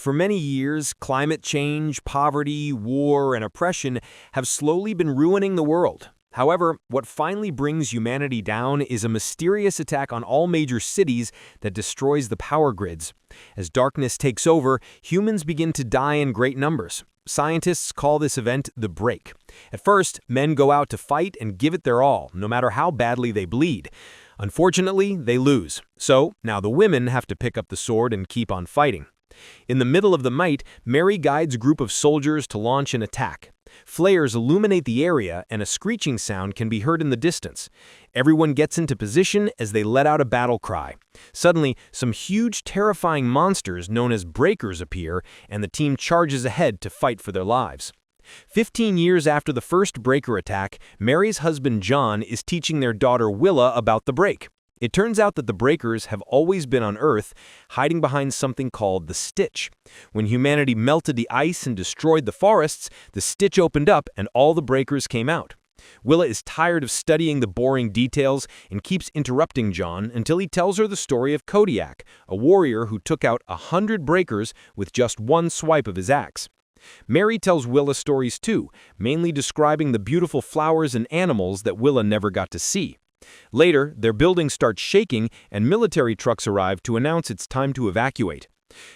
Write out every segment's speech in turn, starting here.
For many years, climate change, poverty, war, and oppression have slowly been ruining the world. However, what finally brings humanity down is a mysterious attack on all major cities that destroys the power grids. As darkness takes over, humans begin to die in great numbers. Scientists call this event the break. At first, men go out to fight and give it their all, no matter how badly they bleed. Unfortunately, they lose. So, now the women have to pick up the sword and keep on fighting. In the middle of the night, Mary guides a group of soldiers to launch an attack. Flares illuminate the area, and a screeching sound can be heard in the distance. Everyone gets into position as they let out a battle cry. Suddenly, some huge, terrifying monsters known as breakers appear, and the team charges ahead to fight for their lives. 15 years after the first breaker attack, Mary's husband John is teaching their daughter Willa about the break. It turns out that the breakers have always been on Earth, hiding behind something called the Stitch. When humanity melted the ice and destroyed the forests, the Stitch opened up and all the breakers came out. Willa is tired of studying the boring details and keeps interrupting John until he tells her the story of Kodiak, a warrior who took out 100 breakers with just one swipe of his axe. Mary tells Willa stories too, mainly describing the beautiful flowers and animals that Willa never got to see. Later, their building starts shaking and military trucks arrive to announce it's time to evacuate.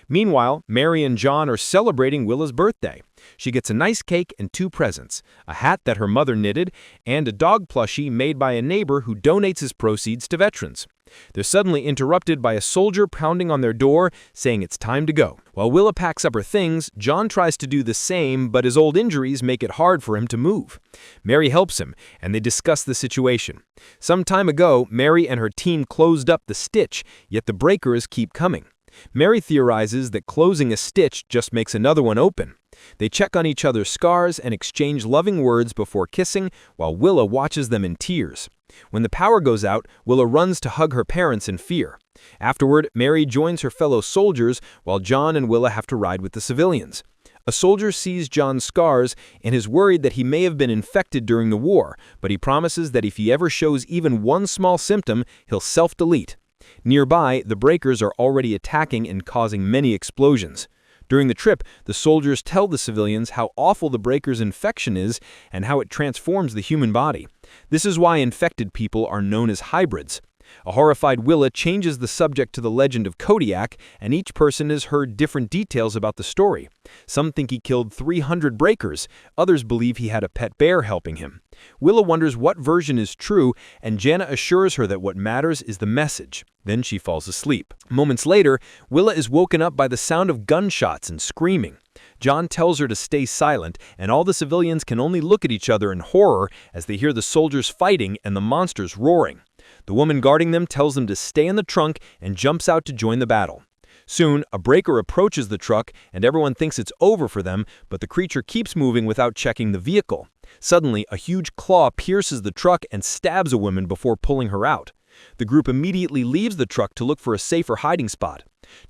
Meanwhile, Mary and John are celebrating Willa's birthday. She gets a nice cake and 2 presents, a hat that her mother knitted, and a dog plushie made by a neighbor who donates his proceeds to veterans. They're suddenly interrupted by a soldier pounding on their door, saying it's time to go. While Willa packs up her things, John tries to do the same, but his old injuries make it hard for him to move. Mary helps him, and they discuss the situation. Some time ago, Mary and her team closed up the Stitch, yet the breakers keep coming. Mary theorizes that closing a stitch just makes another one open. They check on each other's scars and exchange loving words before kissing, while Willa watches them in tears. When the power goes out, Willa runs to hug her parents in fear. Afterward, Mary joins her fellow soldiers, while John and Willa have to ride with the civilians. A soldier sees John's scars and is worried that he may have been infected during the war, but he promises that if he ever shows even one small symptom, he'll self-delete. Nearby, the breakers are already attacking and causing many explosions. During the trip, the soldiers tell the civilians how awful the breakers' infection is and how it transforms the human body. This is why infected people are known as hybrids. A horrified Willa changes the subject to the legend of Kodiak, and each person has heard different details about the story. Some think he killed 300 breakers, others believe he had a pet bear helping him. Willa wonders what version is true, and Jana assures her that what matters is the message. Then she falls asleep. Moments later, Willa is woken up by the sound of gunshots and screaming. John tells her to stay silent, and all the civilians can only look at each other in horror as they hear the soldiers fighting and the monsters roaring. The woman guarding them tells them to stay in the trunk and jumps out to join the battle. Soon, a breaker approaches the truck, and everyone thinks it's over for them, but the creature keeps moving without checking the vehicle. Suddenly, a huge claw pierces the truck and stabs a woman before pulling her out. The group immediately leaves the truck to look for a safer hiding spot.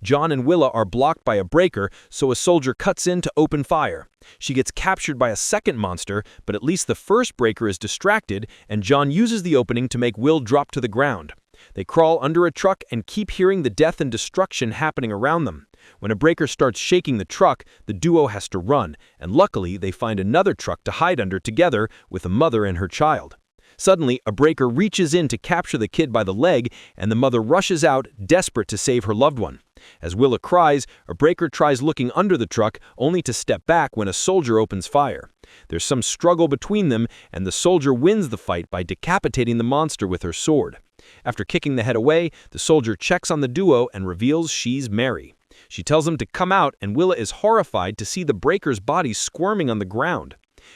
John and Willa are blocked by a breaker, so a soldier cuts in to open fire. She gets captured by a second monster, but at least the first breaker is distracted, and John uses the opening to make Will drop to the ground. They crawl under a truck and keep hearing the death and destruction happening around them. When a breaker starts shaking the truck, the duo has to run, and luckily they find another truck to hide under together with a mother and her child. Suddenly, a breaker reaches in to capture the kid by the leg, and the mother rushes out, desperate to save her loved one. As Willa cries, a breaker tries looking under the truck, only to step back when a soldier opens fire. There's some struggle between them, and the soldier wins the fight by decapitating the monster with her sword. After kicking the head away, the soldier checks on the duo and reveals she's Mary. She tells them to come out, and Willa is horrified to see the breaker's body squirming on the ground.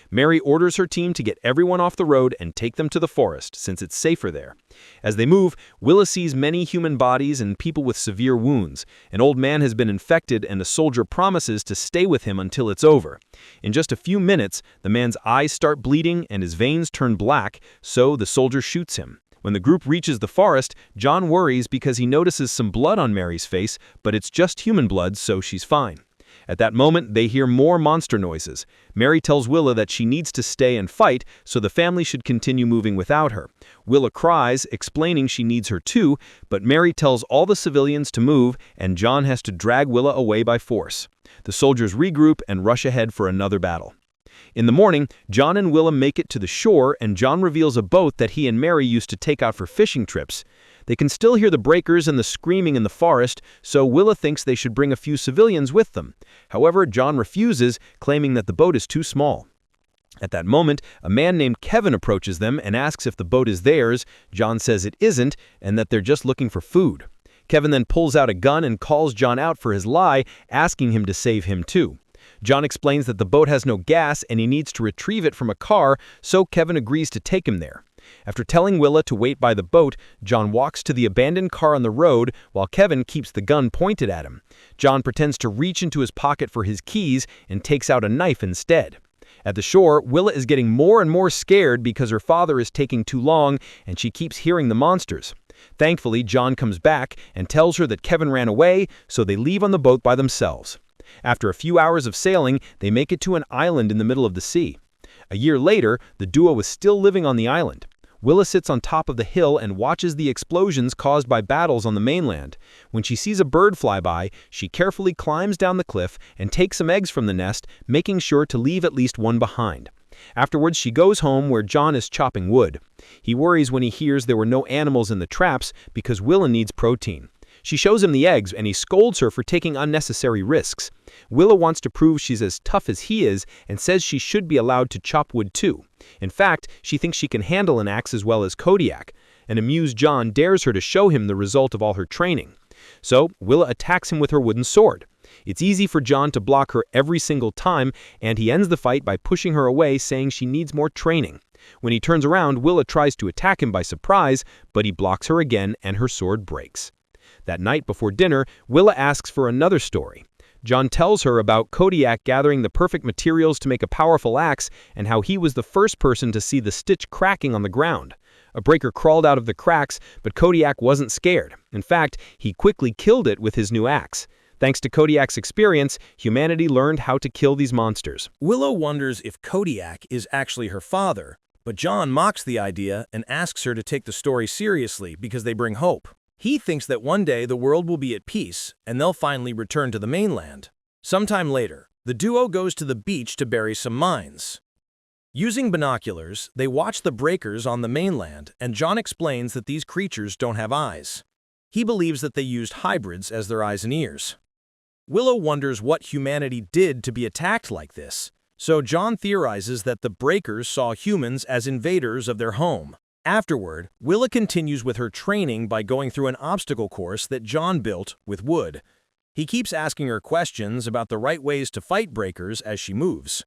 Mary orders her team to get everyone off the road and take them to the forest, since it's safer there. As they move, Willa sees many human bodies and people with severe wounds. An old man has been infected, and a soldier promises to stay with him until it's over. In just a few minutes, the man's eyes start bleeding and his veins turn black, so the soldier shoots him. When the group reaches the forest, John worries because he notices some blood on Mary's face, but it's just human blood, so she's fine. At that moment, they hear more monster noises. Mary tells Willa that she needs to stay and fight, so the family should continue moving without her. Willa cries, explaining she needs her too, but Mary tells all the civilians to move, and John has to drag Willa away by force. The soldiers regroup and rush ahead for another battle. In the morning, John and Willa make it to the shore, and John reveals a boat that he and Mary used to take out for fishing trips. They can still hear the breakers and the screaming in the forest, so Willa thinks they should bring a few civilians with them. However, John refuses, claiming that the boat is too small. At that moment, a man named Kevin approaches them and asks if the boat is theirs. John says it isn't, and that they're just looking for food. Kevin then pulls out a gun and calls John out for his lie, asking him to save him too. John explains that the boat has no gas and he needs to retrieve it from a car, so Kevin agrees to take him there. After telling Willa to wait by the boat, John walks to the abandoned car on the road while Kevin keeps the gun pointed at him. John pretends to reach into his pocket for his keys and takes out a knife instead. At the shore, Willa is getting more and more scared because her father is taking too long and she keeps hearing the monsters. Thankfully, John comes back and tells her that Kevin ran away, so they leave on the boat by themselves. After a few hours of sailing, they make it to an island in the middle of the sea. A year later, the duo is still living on the island. Willa sits on top of the hill and watches the explosions caused by battles on the mainland. When she sees a bird fly by, she carefully climbs down the cliff and takes some eggs from the nest, making sure to leave at least one behind. Afterwards, she goes home where John is chopping wood. He worries when he hears there were no animals in the traps because Willa needs protein. She shows him the eggs and he scolds her for taking unnecessary risks. Willa wants to prove she's as tough as he is and says she should be allowed to chop wood too. In fact, she thinks she can handle an axe as well as Kodiak. An amused John dares her to show him the result of all her training. So, Willa attacks him with her wooden sword. It's easy for John to block her every single time, and he ends the fight by pushing her away, saying she needs more training. When he turns around, Willa tries to attack him by surprise, but he blocks her again and her sword breaks. That night before dinner, Willa asks for another story. John tells her about Kodiak gathering the perfect materials to make a powerful axe and how he was the first person to see the stitch cracking on the ground. A breaker crawled out of the cracks, but Kodiak wasn't scared. In fact, he quickly killed it with his new axe. Thanks to Kodiak's experience, humanity learned how to kill these monsters. Willow wonders if Kodiak is actually her father, but John mocks the idea and asks her to take the story seriously because they bring hope. He thinks that one day the world will be at peace and they'll finally return to the mainland. Sometime later, the duo goes to the beach to bury some mines. Using binoculars, they watch the breakers on the mainland, and John explains that these creatures don't have eyes. He believes that they used hybrids as their eyes and ears. Willow wonders what humanity did to be attacked like this, so John theorizes that the breakers saw humans as invaders of their home. Afterward, Willa continues with her training by going through an obstacle course that John built with wood. He keeps asking her questions about the right ways to fight breakers as she moves.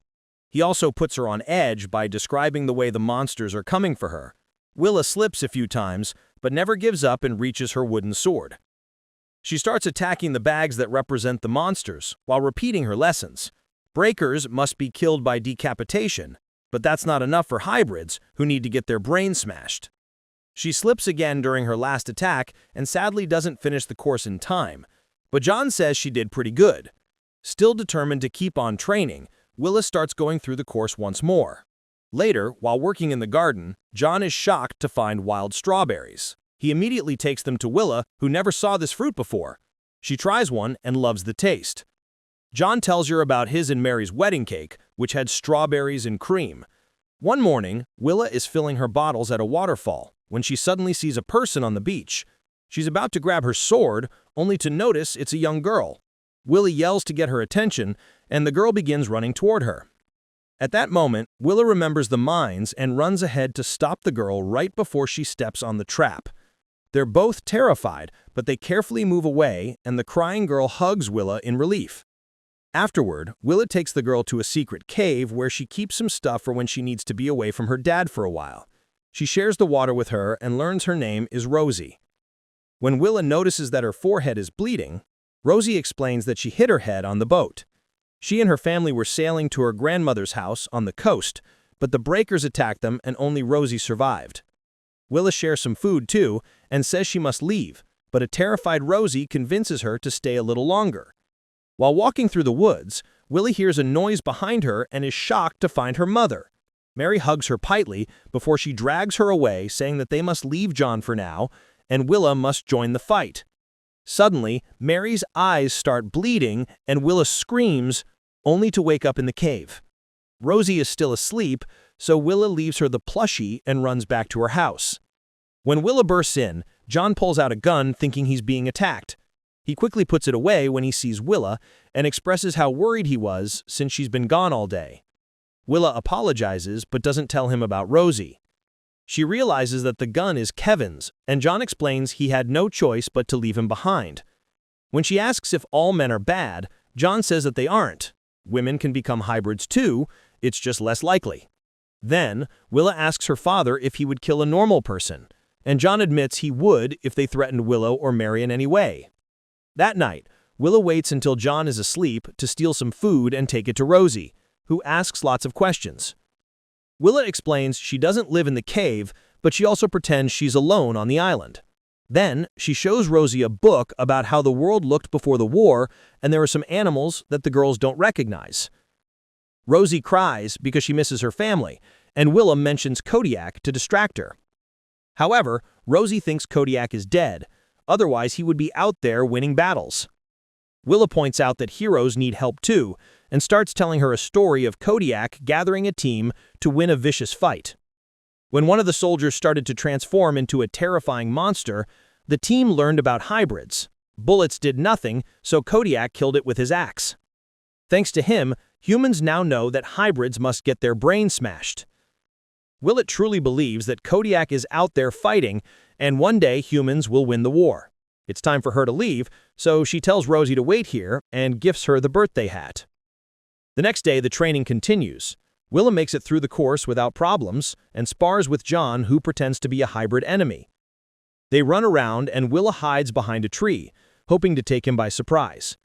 He also puts her on edge by describing the way the monsters are coming for her. Willa slips a few times, but never gives up and reaches her wooden sword. She starts attacking the bags that represent the monsters, while repeating her lessons. Breakers must be killed by decapitation, but that's not enough for hybrids who need to get their brains smashed. She slips again during her last attack and sadly doesn't finish the course in time, but John says she did pretty good. Still determined to keep on training, Willa starts going through the course once more. Later, while working in the garden, John is shocked to find wild strawberries. He immediately takes them to Willa, who never saw this fruit before. She tries one and loves the taste. John tells her about his and Mary's wedding cake, which had strawberries and cream. One morning, Willa is filling her bottles at a waterfall when she suddenly sees a person on the beach. She's about to grab her sword, only to notice it's a young girl. Willa yells to get her attention, and the girl begins running toward her. At that moment, Willa remembers the mines and runs ahead to stop the girl right before she steps on the trap. They're both terrified, but they carefully move away, and the crying girl hugs Willa in relief. Afterward, Willa takes the girl to a secret cave where she keeps some stuff for when she needs to be away from her dad for a while. She shares the water with her and learns her name is Rosie. When Willa notices that her forehead is bleeding, Rosie explains that she hit her head on the boat. She and her family were sailing to her grandmother's house on the coast, but the breakers attacked them and only Rosie survived. Willa shares some food too and says she must leave, but a terrified Rosie convinces her to stay a little longer. While walking through the woods, Willa hears a noise behind her and is shocked to find her mother. Mary hugs her tightly before she drags her away, saying that they must leave John for now, and Willa must join the fight. Suddenly, Mary's eyes start bleeding and Willa screams, only to wake up in the cave. Rosie is still asleep, so Willa leaves her the plushie and runs back to her house. When Willa bursts in, John pulls out a gun thinking he's being attacked. He quickly puts it away when he sees Willa and expresses how worried he was since she's been gone all day. Willa apologizes but doesn't tell him about Rosie. She realizes that the gun is Kevin's, and John explains he had no choice but to leave him behind. When she asks if all men are bad, John says that they aren't. Women can become hybrids too, it's just less likely. Then, Willa asks her father if he would kill a normal person, and John admits he would if they threatened Willa or Mary in any way. That night, Willa waits until John is asleep to steal some food and take it to Rosie, who asks lots of questions. Willa explains she doesn't live in the cave, but she also pretends she's alone on the island. Then, she shows Rosie a book about how the world looked before the war, and there are some animals that the girls don't recognize. Rosie cries because she misses her family, and Willa mentions Kodiak to distract her. However, Rosie thinks Kodiak is dead, otherwise he would be out there winning battles. Willa points out that heroes need help too, and starts telling her a story of Kodiak gathering a team to win a vicious fight. When one of the soldiers started to transform into a terrifying monster, the team learned about hybrids. Bullets did nothing, so Kodiak killed it with his axe. Thanks to him, humans now know that hybrids must get their brains smashed. Willa truly believes that Kodiak is out there fighting, and one day humans will win the war. It's time for her to leave, so she tells Rosie to wait here and gifts her the birthday hat. The next day, the training continues. Willa makes it through the course without problems and spars with John, who pretends to be a hybrid enemy. They run around and Willa hides behind a tree, hoping to take him by surprise.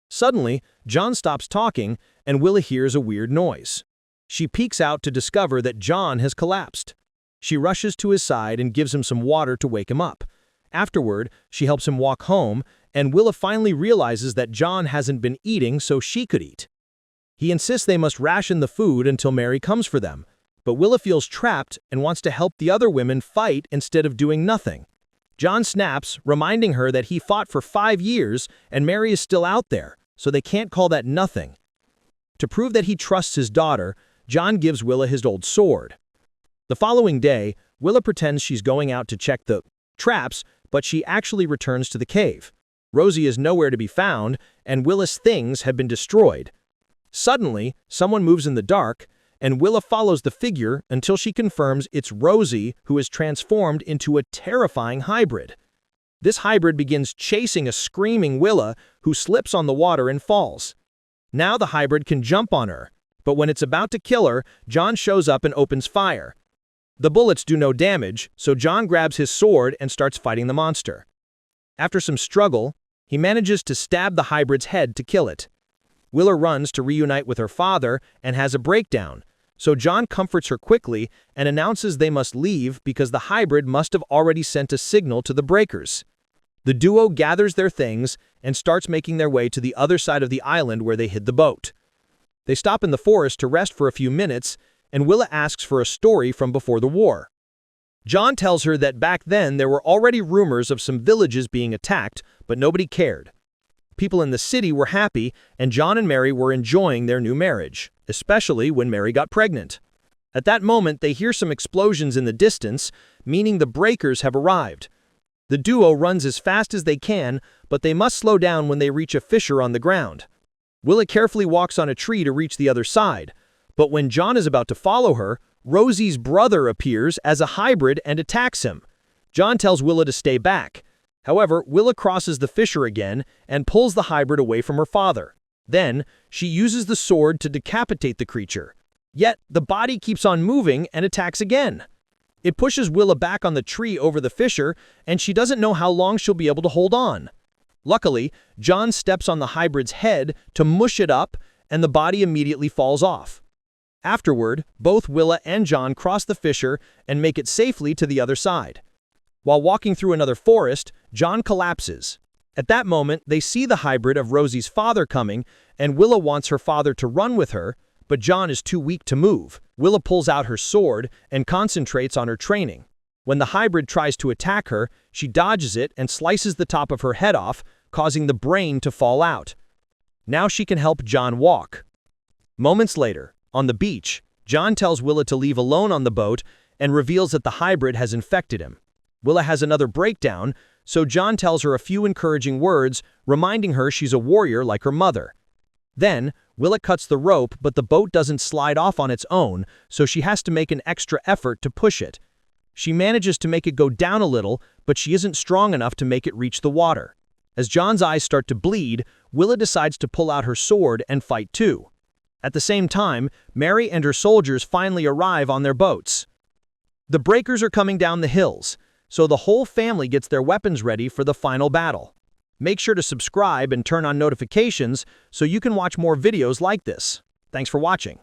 Suddenly, John stops talking and Willa hears a weird noise. She peeks out to discover that John has collapsed. She rushes to his side and gives him some water to wake him up. Afterward, she helps him walk home, and Willa finally realizes that John hasn't been eating so she could eat. He insists they must ration the food until Mary comes for them, but Willa feels trapped and wants to help the other women fight instead of doing nothing. John snaps, reminding her that he fought for 5 years and Mary is still out there, so they can't call that nothing. To prove that he trusts his daughter, John gives Willa his old sword. The following day, Willa pretends she's going out to check the traps, but she actually returns to the cave. Rosie is nowhere to be found, and Willa's things have been destroyed. Suddenly, someone moves in the dark, and Willa follows the figure until she confirms it's Rosie, who is transformed into a terrifying hybrid. This hybrid begins chasing a screaming Willa, who slips on the water and falls. Now the hybrid can jump on her, but when it's about to kill her, John shows up and opens fire. The bullets do no damage, so John grabs his sword and starts fighting the monster. After some struggle, he manages to stab the hybrid's head to kill it. Willa runs to reunite with her father and has a breakdown, so John comforts her quickly and announces they must leave because the hybrid must have already sent a signal to the breakers. The duo gathers their things and starts making their way to the other side of the island where they hid the boat. They stop in the forest to rest for a few minutes, and Willa asks for a story from before the war. John tells her that back then there were already rumors of some villages being attacked, but nobody cared. People in the city were happy, and John and Mary were enjoying their new marriage, especially when Mary got pregnant. At that moment, they hear some explosions in the distance, meaning the breakers have arrived. The duo runs as fast as they can, but they must slow down when they reach a fissure on the ground. Willa carefully walks on a tree to reach the other side, but when John is about to follow her, Rosie's brother appears as a hybrid and attacks him. John tells Willa to stay back. However, Willa crosses the fissure again and pulls the hybrid away from her father. Then, she uses the sword to decapitate the creature. Yet, the body keeps on moving and attacks again. It pushes Willa back on the tree over the fissure, and she doesn't know how long she'll be able to hold on. Luckily, John steps on the hybrid's head to mush it up, and the body immediately falls off. Afterward, both Willa and John cross the fissure and make it safely to the other side. While walking through another forest, John collapses. At that moment, they see the hybrid of Rosie's father coming, and Willa wants her father to run with her, but John is too weak to move. Willa pulls out her sword and concentrates on her training. When the hybrid tries to attack her, she dodges it and slices the top of her head off, causing the brain to fall out. Now she can help John walk. Moments later, on the beach, John tells Willa to leave alone on the boat and reveals that the hybrid has infected him. Willa has another breakdown, so John tells her a few encouraging words, reminding her she's a warrior like her mother. Then, Willa cuts the rope, but the boat doesn't slide off on its own, so she has to make an extra effort to push it. She manages to make it go down a little, but she isn't strong enough to make it reach the water. As John's eyes start to bleed, Willa decides to pull out her sword and fight too. At the same time, Mary and her soldiers finally arrive on their boats. The breakers are coming down the hills, so the whole family gets their weapons ready for the final battle. Make sure to subscribe and turn on notifications so you can watch more videos like this. Thanks for watching.